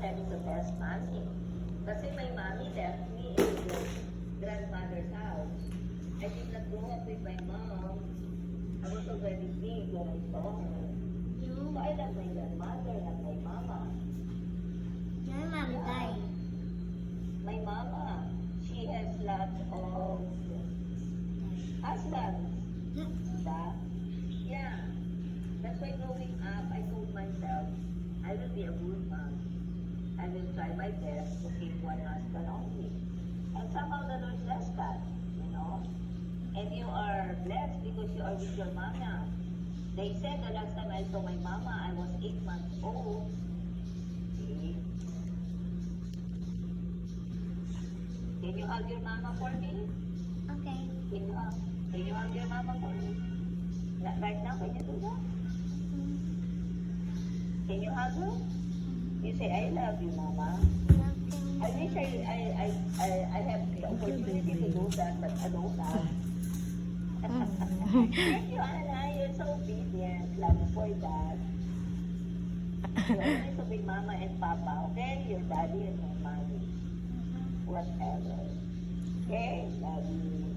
having the best mommy. Kasi my mommy left me in the grandmother's house. I did not grow up with my mom. I was already big when I saw her. So I love my grandmother, not my mama. Your mom died. My mama, she has lots of husbands. Diba? Yeah. That's why growing up, I told myself, I will be a good mom. I will try my best to keep one husband only. And somehow the Lord blessed that, you know. And you are blessed because you are with your mama. They said the last time I saw my mama, I was 8 months old. See? Can you hug your mama for me? Okay. Can you hug your mama for me? Right now, can you do that? Can you hug her? You say, I love you, mama. I wish I have the opportunity to do that, but I don't have. Thank you, Anna. You're so obedient. Love you for that. You always obey mama and papa, okay? Your daddy and your mommy. Whatever. Okay? Love you.